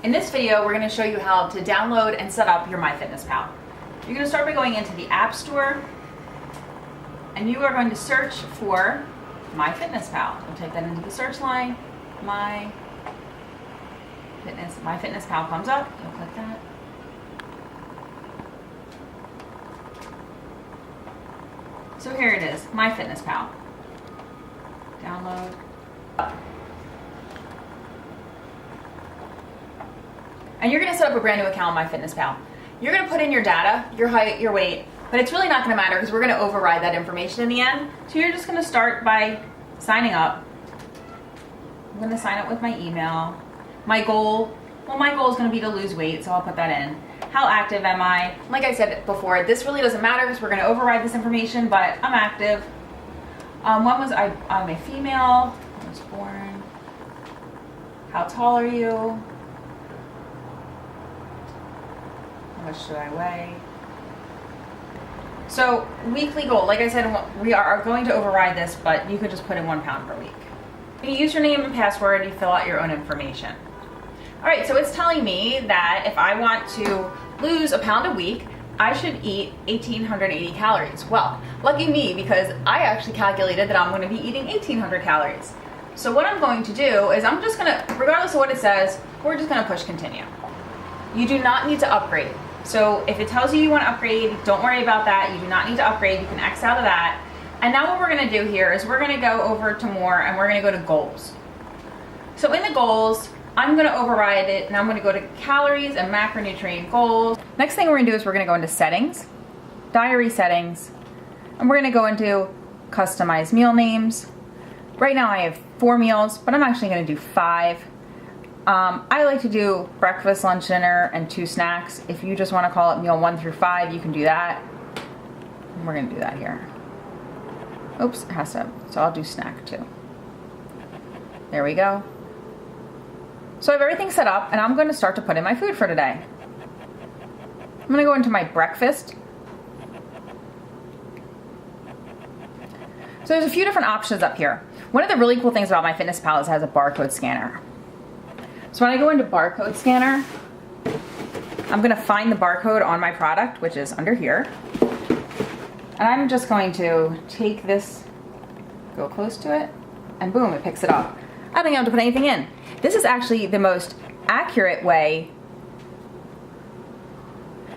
In this video, we're going to show you how to download and set up your MyFitnessPal. You're going to start by going into the App Store, and you are going to search for MyFitnessPal. You'll type that into the search line. MyFitnessPal comes up. You'll click that. So here it is, MyFitnessPal. Download. And you're going to set up a brand new account on MyFitnessPal. You're going to put in your data, your height, your weight, but it's really not going to matter because we're going to override that information in the end. So you're just going to start by signing up. I'm going to sign up with my email. My goal is going to be to lose weight, so I'll put that in. How active am I? Like I said before, this really doesn't matter because we're going to override this information, but I'm active. I'm a female. I was born. How tall are you? How much do I weigh? So weekly goal, like I said, we are going to override this, but you could just put in 1 pound per week. You use your name and password, you fill out your own information. All right, so it's telling me that if I want to lose 1 pound a week, I should eat 1,880 calories. Well, lucky me, because I actually calculated that I'm going to be eating 1,800 calories. So what I'm going to do is I'm just going to, regardless of what it says, we're just going to push continue. You do not need to upgrade. So if it tells you you want to upgrade, don't worry about that. You do not need to upgrade. You can X out of that. And now what we're going to do here is we're going to go over to more, and we're going to go to goals. So in the goals, I'm going to override it, and I'm going to go to calories and macronutrient goals. Next thing we're going to do is we're going to go into settings, diary settings, and we're going to go into customize meal names. Right now I have 4 meals, but I'm actually going to do 5. I like to do breakfast, lunch, dinner, and 2 snacks. If you just want to call it meal 1 through 5, you can do that. And we're going to do that here. Oops, it has to, so I'll do snack 2. There we go. So I have everything set up, and I'm going to start to put in my food for today. I'm going to go into my breakfast. So there's a few different options up here. One of the really cool things about MyFitnessPal is it has a barcode scanner. So when I go into Barcode Scanner, I'm going to find the barcode on my product, which is under here. And I'm just going to take this, go close to it, and boom, it picks it up. I don't even have to put anything in. This is actually the most accurate way.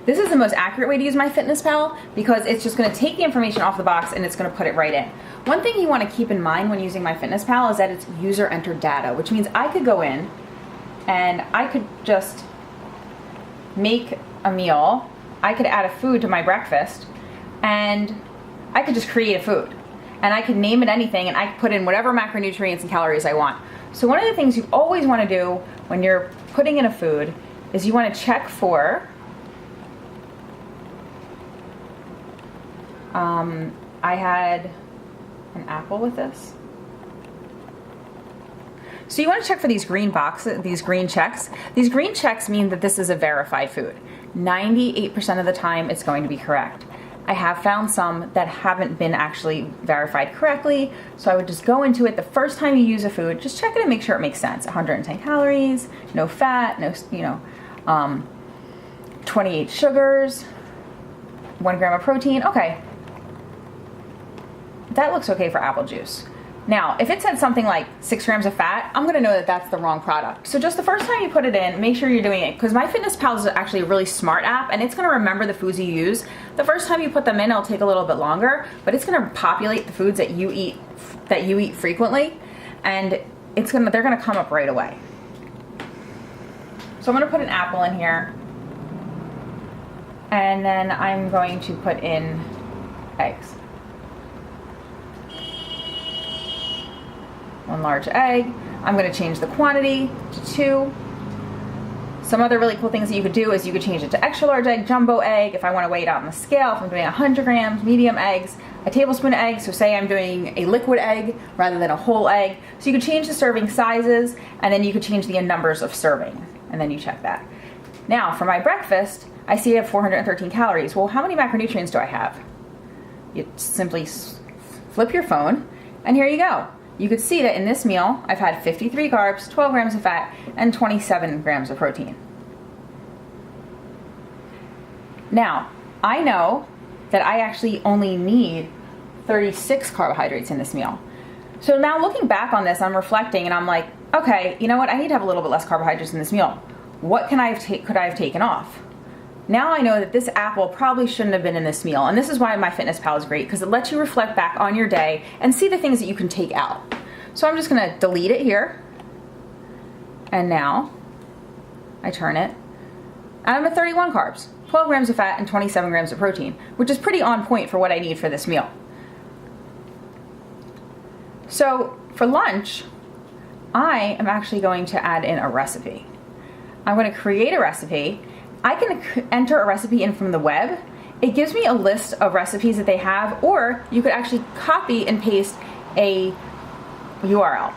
This is the most accurate way to use MyFitnessPal because it's just going to take the information off the box and it's going to put it right in. One thing you want to keep in mind when using MyFitnessPal is that it's user-entered data, which means I could go in and I could just make a meal. I could add a food to my breakfast, and I could just create a food. And I could name it anything, and I could put in whatever macronutrients and calories I want. So one of the things you always want to do when you're putting in a food is you want to check for, I had an apple with this. So you want to check for these green boxes, these green checks. These green checks mean that this is a verified food. 98% of the time it's going to be correct. I have found some that haven't been actually verified correctly, so I would just go into it the first time you use a food, just check it and make sure it makes sense. 110 calories, no fat, no 28 sugars, 1 gram of protein. Okay, that looks okay for apple juice. Now, if it said something like 6 grams of fat, I'm gonna know that that's the wrong product. So just the first time you put it in, make sure you're doing it, because MyFitnessPal is actually a really smart app, and it's gonna remember the foods you use. The first time you put them in, it'll take a little bit longer, but it's gonna populate the foods that you eat frequently, and they're gonna come up right away. So I'm gonna put an apple in here, and then I'm going to put in eggs. 1 large egg. I'm going to change the quantity to 2. Some other really cool things that you could do is you could change it to extra large egg, jumbo egg, if I want to weigh it out on the scale, if I'm doing 100 grams, medium eggs, a tablespoon of egg, so say I'm doing a liquid egg rather than a whole egg. So you could change the serving sizes, and then you could change the numbers of serving, and then you check that. Now, for my breakfast, I see I have 413 calories. Well, how many macronutrients do I have? You simply flip your phone, and here you go. you could see that in this meal, I've had 53 carbs, 12 grams of fat, and 27 grams of protein. Now, I know that I actually only need 36 carbohydrates in this meal. So now looking back on this, I'm reflecting and I'm like, okay, you know what? I need to have a little bit less carbohydrates in this meal. What could I have taken off? Now I know that this apple probably shouldn't have been in this meal. And this is why MyFitnessPal is great, because it lets you reflect back on your day and see the things that you can take out. So I'm just gonna delete it here. And now I turn it. And I'm at 31 carbs, 12 grams of fat, and 27 grams of protein, which is pretty on point for what I need for this meal. So for lunch, I am actually going to add in a recipe. I'm going to create a recipe. I can enter a recipe in from the web. It gives me a list of recipes that they have, or you could actually copy and paste a URL.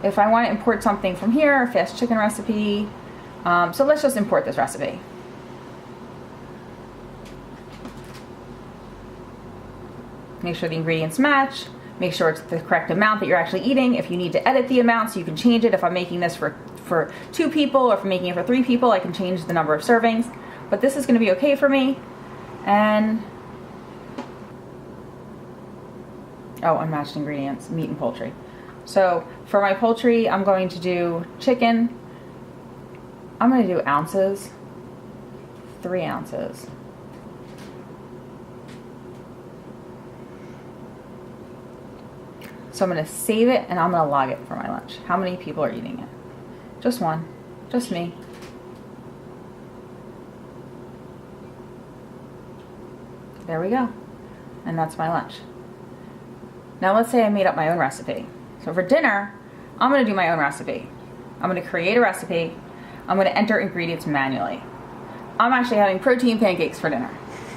If I want to import something from here, a fast chicken recipe, so let's just import this recipe. Make sure the ingredients match. Make sure it's the correct amount that you're actually eating. If you need to edit the amount, so you can change it. If I'm making this for 2 people, or if I'm making it for 3 people, I can change the number of servings. But this is going to be okay for me. And unmatched ingredients, meat and poultry. So for my poultry, I'm going to do chicken. I'm going to do ounces, 3 ounces. So I'm going to save it and I'm going to log it for my lunch. How many people are eating it? Just one. Just me. There we go. And that's my lunch. Now let's say I made up my own recipe. So for dinner, I'm going to do my own recipe. I'm going to create a recipe. I'm going to enter ingredients manually. I'm actually having protein pancakes for dinner.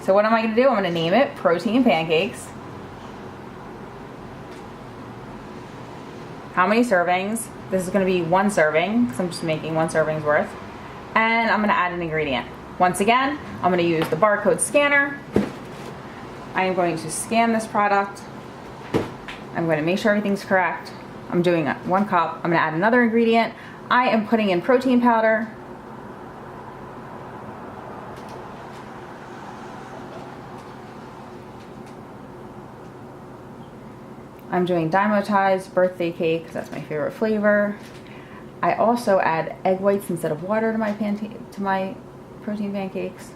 So what am I going to do? I'm going to name it protein pancakes. How many servings? This is going to be 1 serving, because I'm just making 1 serving's worth. And I'm going to add an ingredient. Once again, I'm going to use the barcode scanner. I am going to scan this product. I'm going to make sure everything's correct. I'm doing 1 cup. I'm going to add another ingredient. I am putting in protein powder. I'm doing Dimotized birthday cake because that's my favorite flavor. I also add egg whites instead of water to my protein pancakes.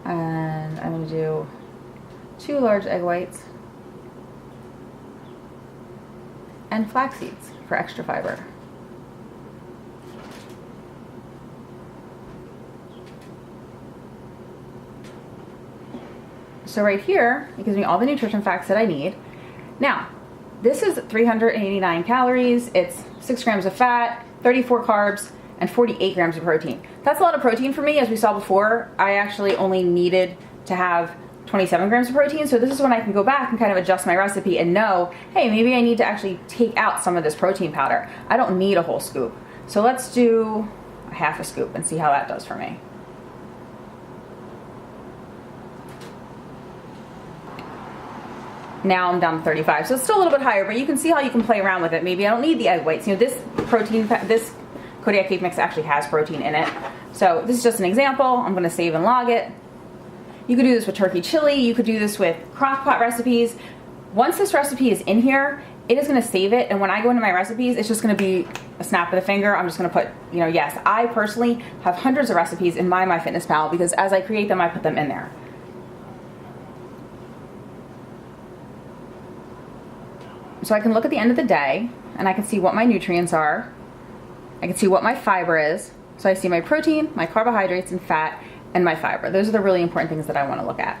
And I'm going to do 2 large egg whites and flax seeds for extra fiber. So right here, it gives me all the nutrition facts that I need. Now, this is 389 calories, it's 6 grams of fat, 34 carbs, and 48 grams of protein. That's a lot of protein for me. As we saw before, I actually only needed to have 27 grams of protein, so this is when I can go back and kind of adjust my recipe and know, hey, maybe I need to actually take out some of this protein powder. I don't need a whole scoop. So let's do a half a scoop and see how that does for me. Now I'm down to 35, so it's still a little bit higher, but you can see how you can play around with it. Maybe I don't need the egg whites. You know, this Kodiak cake mix actually has protein in it. So this is just an example. I'm going to save and log it. You could do this with turkey chili. You could do this with crock pot recipes. Once this recipe is in here, it is going to save it. And when I go into my recipes, it's just going to be a snap of the finger. I'm just going to put, yes, I personally have hundreds of recipes in my MyFitnessPal because as I create them, I put them in there. So I can look at the end of the day and I can see what my nutrients are. I can see what my fiber is. So I see my protein, my carbohydrates and fat, and my fiber. Those are the really important things that I want to look at.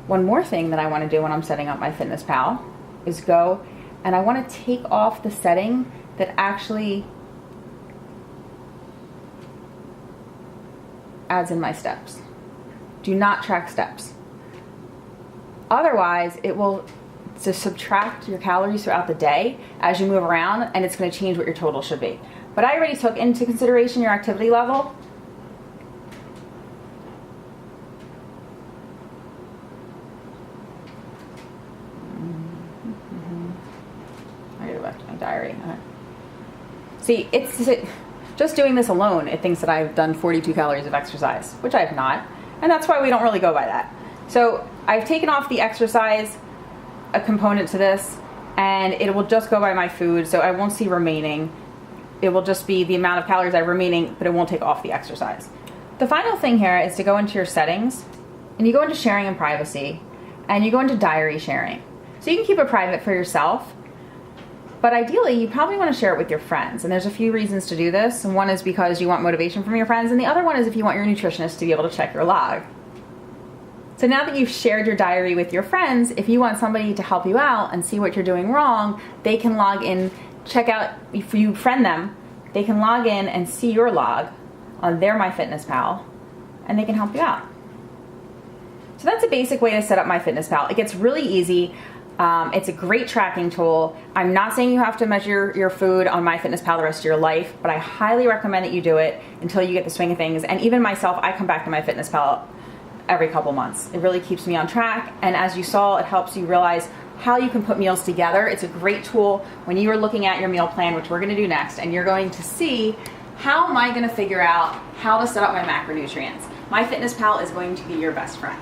One more thing that I want to do when I'm setting up MyFitnessPal is go and I want to take off the setting that actually adds in my steps. Do not track steps. Otherwise, it will to subtract your calories throughout the day as you move around, and it's going to change what your total should be. But I already took into consideration your activity level. I gotta go back to my diary. Okay. See, it's just doing this alone, it thinks that I've done 42 calories of exercise, which I have not, and that's why we don't really go by that. So I've taken off the exercise a component to this, and it will just go by my food, so I won't see remaining. It will just be the amount of calories I have remaining, but it won't take off the exercise. The final thing here is to go into your settings, and you go into sharing and privacy, and you go into diary sharing. So you can keep it private for yourself, but ideally you probably want to share it with your friends, and there's a few reasons to do this. And one is because you want motivation from your friends, and the other one is if you want your nutritionist to be able to check your log. So now that you've shared your diary with your friends, if you want somebody to help you out and see what you're doing wrong, they can log in, check out, if you friend them, they can log in and see your log on their MyFitnessPal, and they can help you out. So that's a basic way to set up MyFitnessPal. It gets really easy. It's a great tracking tool. I'm not saying you have to measure your food on MyFitnessPal the rest of your life, but I highly recommend that you do it until you get the swing of things. And even myself, I come back to MyFitnessPal every couple months. It really keeps me on track, and as you saw, it helps you realize how you can put meals together. It's a great tool when you are looking at your meal plan, which we're going to do next, and you're going to see, how am I going to figure out how to set up my macronutrients? MyFitnessPal is going to be your best friend.